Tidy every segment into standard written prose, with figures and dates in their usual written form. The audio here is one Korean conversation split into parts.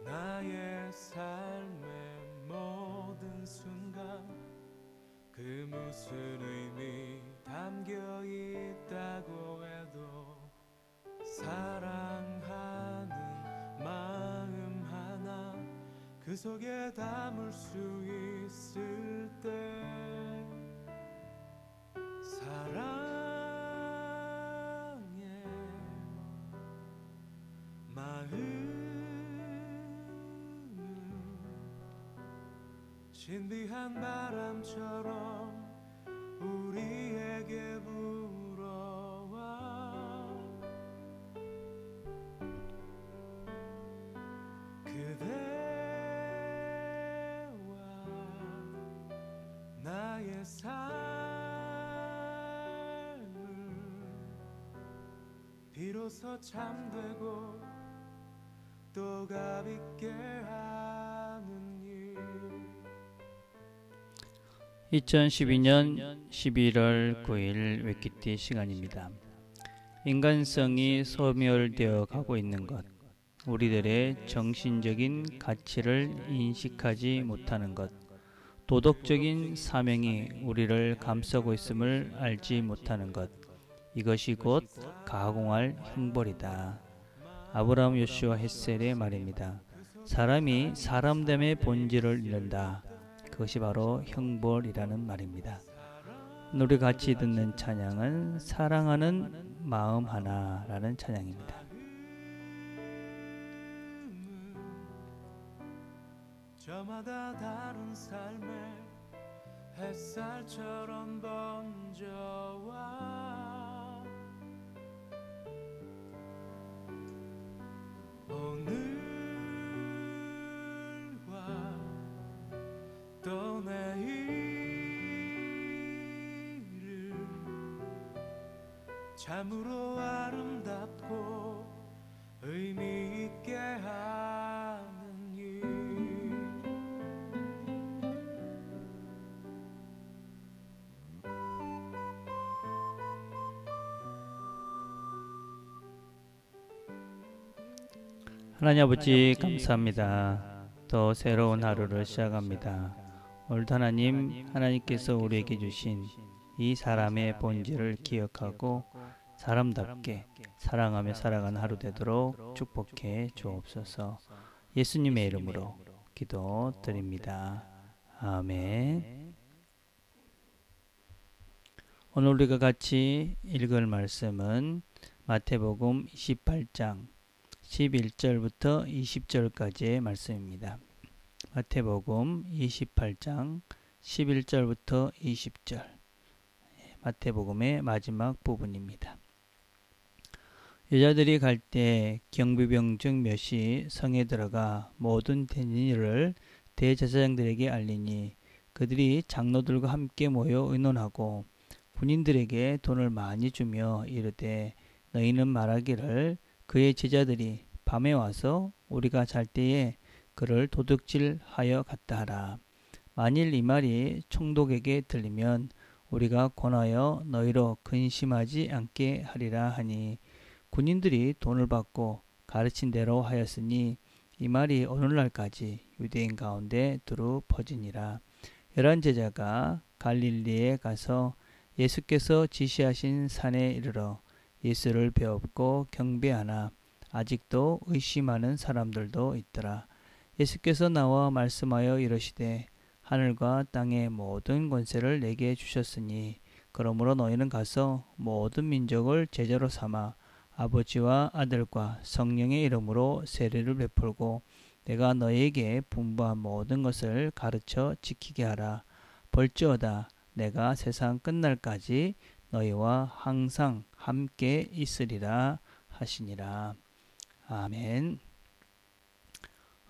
나의 삶의 모든 순간 그 무슨 의미 담겨 있다고 해도 사랑하는 마음 하나 그 속에 담을 수 있을 때 사랑의 마음은 신비한 바람처럼 우리에게 불어와 그대와 나의 삶을 비로소 참되고 또 가볍게 하는 일 2012년 11월 9일 웨키티 시간입니다. 인간성이 소멸되어 가고 있는 것, 우리들의 정신적인 가치를 인식하지 못하는 것, 도덕적인 사명이 우리를 감싸고 있음을 알지 못하는 것, 이것이 곧 가공할 형벌이다. 아브라함 요슈아 헤셀의 말입니다. 사람이 사람됨의 본질을 잃는다. 그것이 바로 형벌이라는 말입니다. 우리 같이 듣는 찬양은 사랑하는 마음 하나라는 찬양입니다. 저마다 다른 삶의 햇살처럼 번져와 오늘과 또 내일을 참으로 아름답고 의미 있게 하는 일 하나님 아버지 감사합니다. 또 새로운 하루를 시작합니다. 오늘도 하나님께서 우리에게 주신 이 사람의 본질을 기억하고 사람답게 사랑하며 살아가는 하루 되도록 축복해 주옵소서. 예수님의 이름으로 기도드립니다. 아멘. 오늘 우리가 같이 읽을 말씀은 마태복음 28장 11절부터 20절까지의 말씀입니다. 마태복음 28장 11절부터 20절, 마태복음의 마지막 부분입니다. 여자들이 갈 때 경비병 중 몇이 성에 들어가 모든 된 일을 대제사장들에게 알리니 그들이 장로들과 함께 모여 의논하고 군인들에게 돈을 많이 주며 이르되 너희는 말하기를 그의 제자들이 밤에 와서 우리가 잘 때에 그를 도둑질하여 갔다 하라. 만일 이 말이 총독에게 들리면 우리가 권하여 너희로 근심하지 않게 하리라 하니 군인들이 돈을 받고 가르친 대로 하였으니 이 말이 오늘날까지 유대인 가운데 두루 퍼지니라. 11 제자가 갈릴리에 가서 예수께서 지시하신 산에 이르러 예수를 배웠고 경배하나 아직도 의심하는 사람들도 있더라. 예수께서 나와 말씀하여 이르시되 하늘과 땅의 모든 권세를 내게 주셨으니 그러므로 너희는 가서 모든 민족을 제자로 삼아 아버지와 아들과 성령의 이름으로 세례를 베풀고 내가 너희에게 분부한 모든 것을 가르쳐 지키게 하라. 볼지어다 내가 세상 끝날까지 너희와 항상 함께 있으리라 하시니라. 아멘.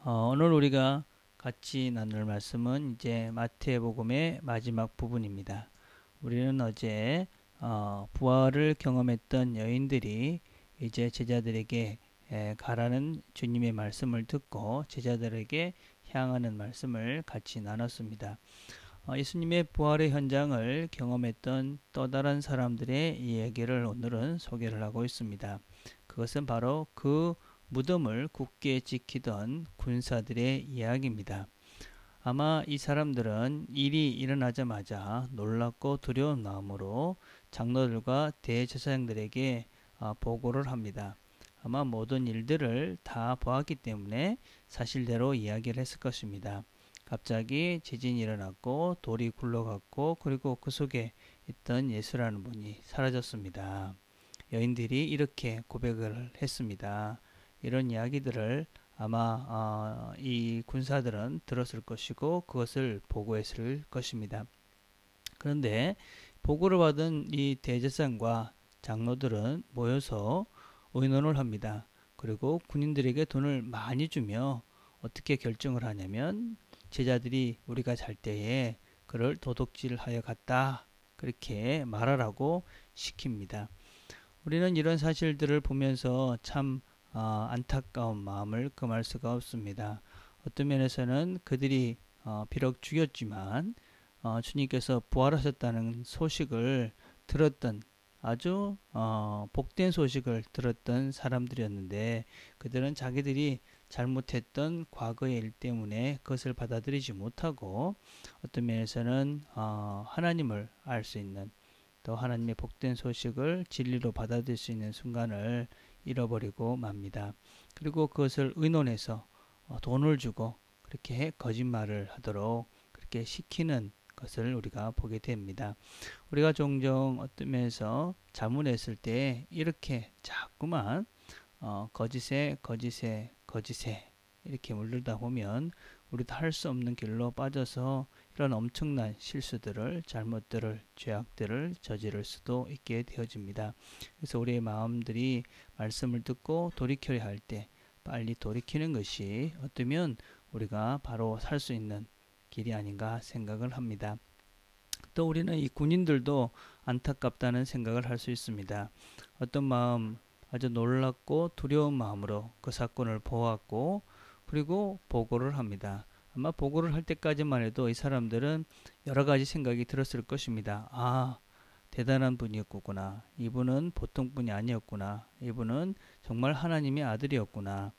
오늘 우리가 같이 나눌 말씀은 이제 마태복음의 마지막 부분입니다. 우리는 어제 부활을 경험했던 여인들이 이제 제자들에게 가라는 주님의 말씀을 듣고 제자들에게 향하는 말씀을 같이 나눴습니다. 예수님의 부활의 현장을 경험했던 또 다른 사람들의 이야기를 오늘은 소개를 하고 있습니다. 그것은 바로 그 무덤을 굳게 지키던 군사들의 이야기입니다. 아마 이 사람들은 일이 일어나자마자 놀랍고 두려운 마음으로 장로들과 대제사장들에게 보고를 합니다. 아마 모든 일들을 다 보았기 때문에 사실대로 이야기를 했을 것입니다. 갑자기 지진이 일어났고 돌이 굴러갔고 그리고 그 속에 있던 예수라는 분이 사라졌습니다. 여인들이 이렇게 고백을 했습니다. 이런 이야기들을 아마 이 군사들은 들었을 것이고 그것을 보고했을 것입니다. 그런데 보고를 받은 이 대제사장과 장로들은 모여서 의논을 합니다. 그리고 군인들에게 돈을 많이 주며 어떻게 결정을 하냐면 제자들이 우리가 잘 때에 그를 도둑질하여 갔다 그렇게 말하라고 시킵니다. 우리는 이런 사실들을 보면서 참 안타까운 마음을 금할 수가 없습니다. 어떤 면에서는 그들이 비록 죽였지만 주님께서 부활하셨다는 소식을 들었던 아주 복된 소식을 들었던 사람들이었는데 그들은 자기들이 잘못했던 과거의 일 때문에 그것을 받아들이지 못하고 어떤 면에서는 하나님을 알 수 있는 또 하나님의 복된 소식을 진리로 받아들일 수 있는 순간을 잃어버리고 맙니다. 그리고 그것을 의논해서 돈을 주고 그렇게 거짓말을 하도록 그렇게 시키는 것을 우리가 보게 됩니다. 우리가 종종 어떤 면에서 자문했을 때 이렇게 자꾸만 거짓에 이렇게 물들다 보면 우리도 할 수 없는 길로 빠져서 이런 엄청난 실수들을 잘못들을 죄악들을 저지를 수도 있게 되어집니다. 그래서 우리의 마음들이 말씀을 듣고 돌이켜야 할 때 빨리 돌이키는 것이 어쩌면 우리가 바로 살 수 있는 길이 아닌가 생각을 합니다. 또 우리는 이 군인들도 안타깝다는 생각을 할 수 있습니다. 어떤 마음 아주 놀랍고 두려운 마음으로 그 사건을 보았고 그리고 보고를 합니다. 아마 보고를 할 때까지만 해도 이 사람들은 여러 가지 생각이 들었을 것입니다. 아, 대단한 분이었구나. 이분은 보통 분이 아니었구나. 이분은 정말 하나님의 아들이었구나.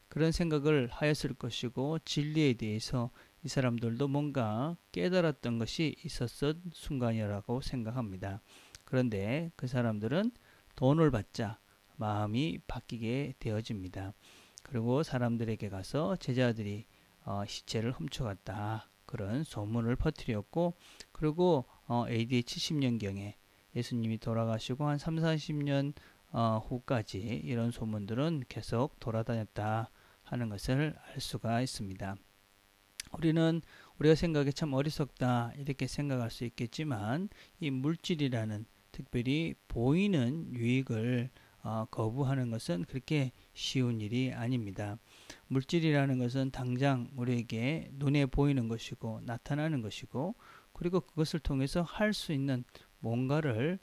그런 생각을 하였을 것이고 진리에 대해서 이 사람들도 뭔가 깨달았던 것이 있었던 순간이라고 생각합니다. 그런데 그 사람들은 돈을 받자 마음이 바뀌게 되어집니다. 그리고 사람들에게 가서 제자들이 시체를 훔쳐갔다. 그런 소문을 퍼뜨렸고 그리고 AD 70년경에 예수님이 돌아가시고 한 3, 40년 후까지 이런 소문들은 계속 돌아다녔다 하는 것을 알 수가 있습니다. 우리가 생각에 참 어리석다 이렇게 생각할 수 있겠지만 이 물질이라는 특별히 보이는 유익을 거부하는 것은 그렇게 쉬운 일이 아닙니다. 물질이라는 것은 당장 우리에게 눈에 보이는 것이고 나타나는 것이고 그리고 그것을 통해서 할 수 있는 뭔가를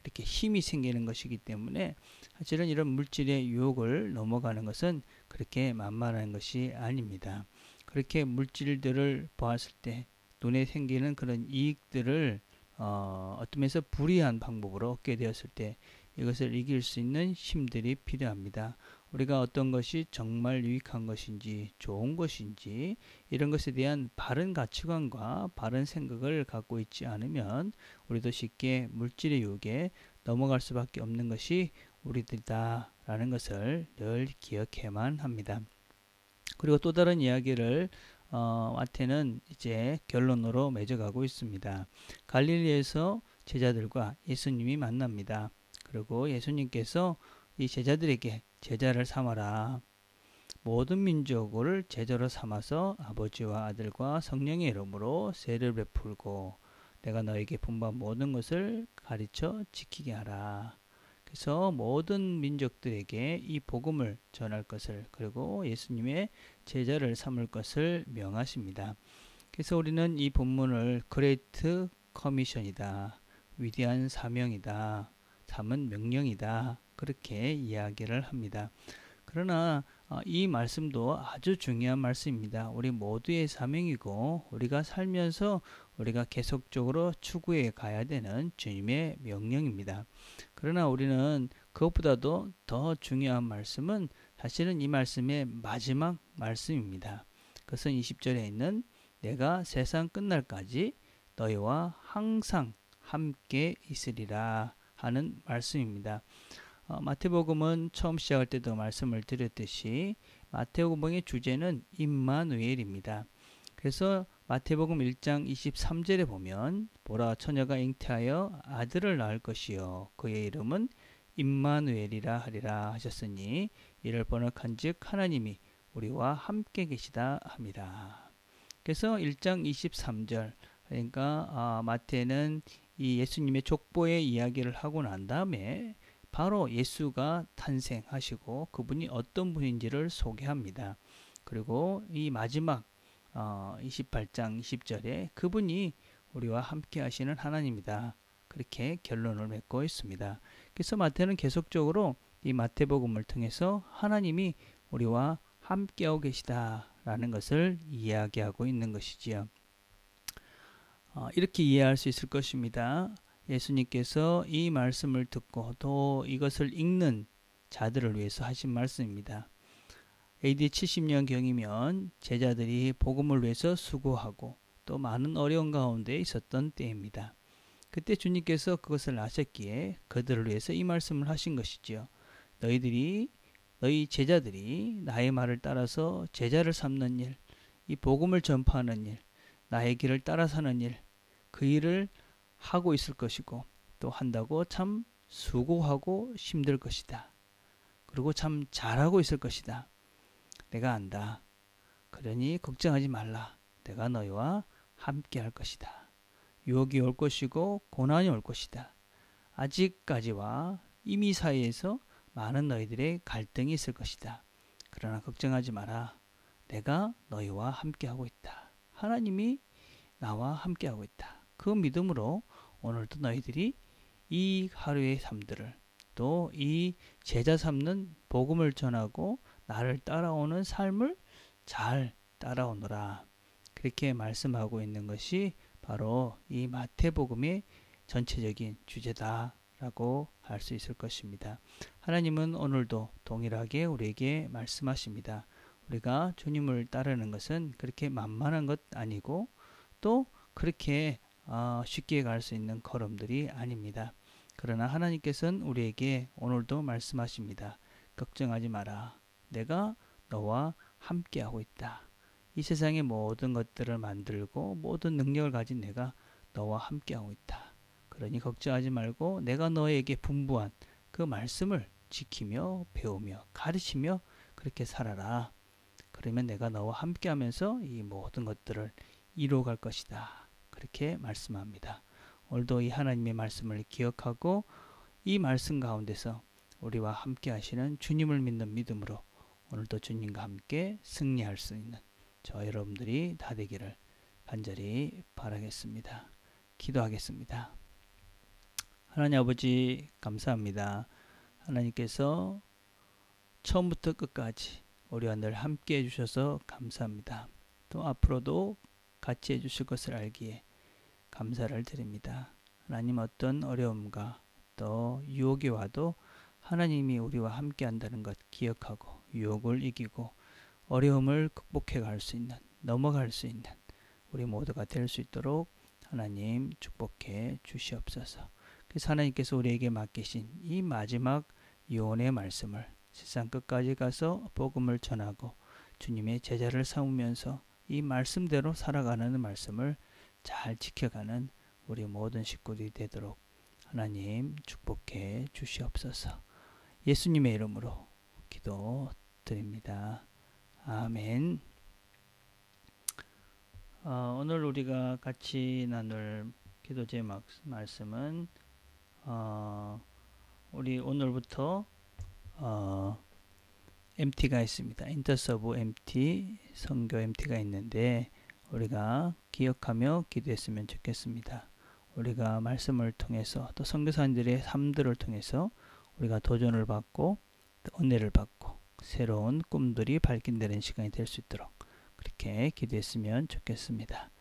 이렇게 힘이 생기는 것이기 때문에 사실은 이런 물질의 유혹을 넘어가는 것은 그렇게 만만한 것이 아닙니다. 그렇게 물질들을 보았을 때 눈에 생기는 그런 이익들을 어떤 면에서 불이한 방법으로 얻게 되었을 때 이것을 이길 수 있는 힘들이 필요합니다. 우리가 어떤 것이 정말 유익한 것인지 좋은 것인지 이런 것에 대한 바른 가치관과 바른 생각을 갖고 있지 않으면 우리도 쉽게 물질의 유혹에 넘어갈 수밖에 없는 것이 우리들이다라는 것을 늘 기억해야만 합니다. 그리고 또 다른 이야기를 마태는 이제 결론으로 맺어가고 있습니다. 갈릴리에서 제자들과 예수님이 만납니다. 그리고 예수님께서 이 제자들에게 제자를 삼아라. 모든 민족을 제자로 삼아서 아버지와 아들과 성령의 이름으로 세를 베풀고 내가 너에게 분부한 모든 것을 가르쳐 지키게 하라. 그래서 모든 민족들에게 이 복음을 전할 것을 그리고 예수님의 제자를 삼을 것을 명하십니다. 그래서 우리는 이 본문을 그레이트 커미션이다. 위대한 사명이다. 삼은 명령이다. 그렇게 이야기를 합니다. 그러나 이 말씀도 아주 중요한 말씀입니다. 우리 모두의 사명이고 우리가 살면서 우리가 계속적으로 추구해 가야 되는 주님의 명령입니다. 그러나 우리는 그것보다도 더 중요한 말씀은 사실은 이 말씀의 마지막 말씀입니다. 그것은 20절에 있는 내가 세상 끝날까지 너희와 항상 함께 있으리라 하는 말씀입니다. 마태복음은 처음 시작할 때도 말씀을 드렸듯이 마태복음의 주제는 임마누엘입니다. 그래서 마태복음 1장 23절에 보면 보라 처녀가 잉태하여 아들을 낳을 것이요 그의 이름은 임마누엘이라 하리라 하셨으니 이를 번역한즉 하나님이 우리와 함께 계시다 합니다. 그래서 1장 23절 그러니까 마태는 이 예수님의 족보의 이야기를 하고 난 다음에 바로 예수가 탄생하시고 그분이 어떤 분인지를 소개합니다. 그리고 이 마지막 28장 20절에 그분이 우리와 함께 하시는 하나님이다. 그렇게 결론을 맺고 있습니다. 그래서 마태는 계속적으로 이 마태복음을 통해서 하나님이 우리와 함께하고 계시다라는 것을 이야기하고 있는 것이지요. 이렇게 이해할 수 있을 것입니다. 예수님께서 이 말씀을 듣고 또 이것을 읽는 자들을 위해서 하신 말씀입니다. AD 70년경이면 제자들이 복음을 위해서 수고하고 또 많은 어려운 가운데 있었던 때입니다. 그때 주님께서 그것을 아셨기에 그들을 위해서 이 말씀을 하신 것이지요. 너희 제자들이 나의 말을 따라서 제자를 삼는 일, 이 복음을 전파하는 일, 나의 길을 따라 사는 일, 그 일을 하고 있을 것이고 또 한다고 참 수고하고 힘들 것이다. 그리고 참 잘하고 있을 것이다. 내가 안다. 그러니 걱정하지 말라. 내가 너희와 함께 할 것이다. 유혹이 올 것이고 고난이 올 것이다. 아직까지와 이미 사이에서 많은 너희들의 갈등이 있을 것이다. 그러나 걱정하지 마라. 내가 너희와 함께하고 있다. 하나님이 나와 함께하고 있다. 그 믿음으로 오늘도 너희들이 이 하루의 삶들을 또 이 제자 삼는 복음을 전하고 나를 따라오는 삶을 잘 따라오너라. 그렇게 말씀하고 있는 것이 바로 이 마태복음의 전체적인 주제다라고 할 수 있을 것입니다. 하나님은 오늘도 동일하게 우리에게 말씀하십니다. 우리가 주님을 따르는 것은 그렇게 만만한 것 아니고 또 그렇게 쉽게 갈 수 있는 걸음들이 아닙니다. 그러나 하나님께서는 우리에게 오늘도 말씀하십니다. 걱정하지 마라. 내가 너와 함께하고 있다. 이 세상의 모든 것들을 만들고 모든 능력을 가진 내가 너와 함께하고 있다. 그러니 걱정하지 말고 내가 너에게 분부한 그 말씀을 지키며 배우며 가르치며 그렇게 살아라. 그러면 내가 너와 함께하면서 이 모든 것들을 이루어갈 것이다. 그렇게 말씀합니다. 오늘도 이 하나님의 말씀을 기억하고 이 말씀 가운데서 우리와 함께 하시는 주님을 믿는 믿음으로 오늘도 주님과 함께 승리할 수 있는 저 여러분들이 다 되기를 간절히 바라겠습니다. 기도하겠습니다. 하나님 아버지 감사합니다. 하나님께서 처음부터 끝까지 우리와 늘 함께 해주셔서 감사합니다. 또 앞으로도 같이 해주실 것을 알기에 감사를 드립니다. 하나님 어떤 어려움과 또 유혹이 와도 하나님이 우리와 함께 한다는 것 기억하고 유혹을 이기고 어려움을 극복해 갈 수 있는 넘어갈 수 있는 우리 모두가 될 수 있도록 하나님 축복해 주시옵소서. 그래서 하나님께서 우리에게 맡기신 이 마지막 유언의 말씀을 세상 끝까지 가서 복음을 전하고 주님의 제자를 삼으면서 이 말씀대로 살아가는 말씀을 잘 지켜가는 우리 모든 식구들이 되도록 하나님 축복해 주시옵소서. 예수님의 이름으로 기도드립니다. 아멘. 오늘 우리가 같이 나눌 기도 제목 말씀은 우리 오늘부터 MT가 있습니다. 인터서브 MT, 선교 MT가 있는데 우리가 기억하며 기도했으면 좋겠습니다. 우리가 말씀을 통해서 또 선교사님들의 삶들을 통해서 우리가 도전을 받고 또 은혜를 받고 새로운 꿈들이 발견되는 시간이 될 수 있도록 그렇게 기도했으면 좋겠습니다.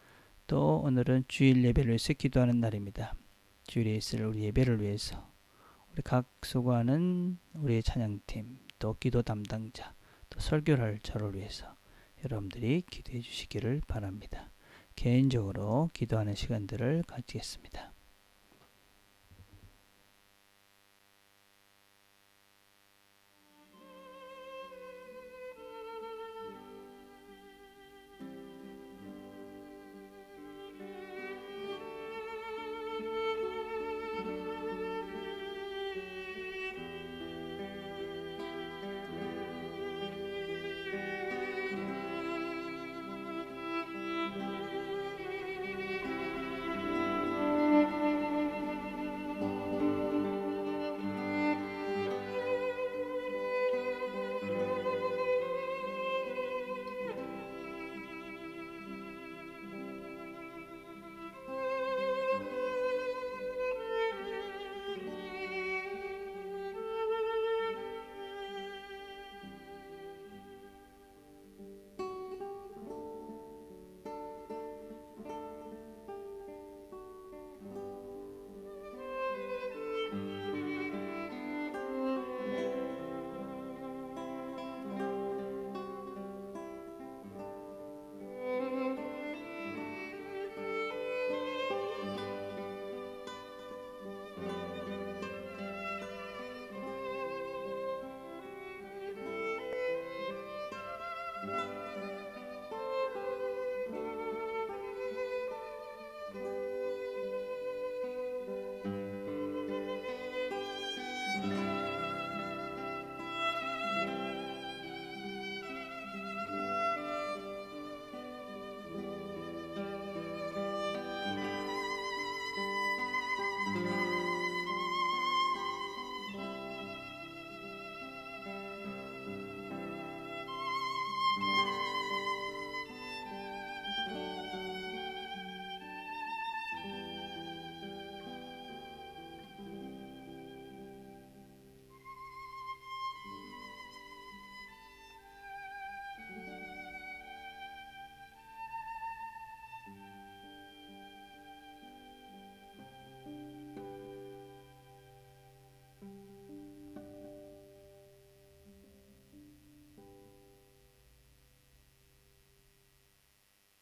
또 오늘은 주일 예배를 위해서 기도하는 날입니다. 주일에 있을 우리 예배를 위해서 우리 각 수고하는 우리 찬양팀, 또 기도 담당자, 또 설교를 할 저를 위해서 여러분들이 기도해 주시기를 바랍니다. 개인적으로 기도하는 시간들을 가지겠습니다.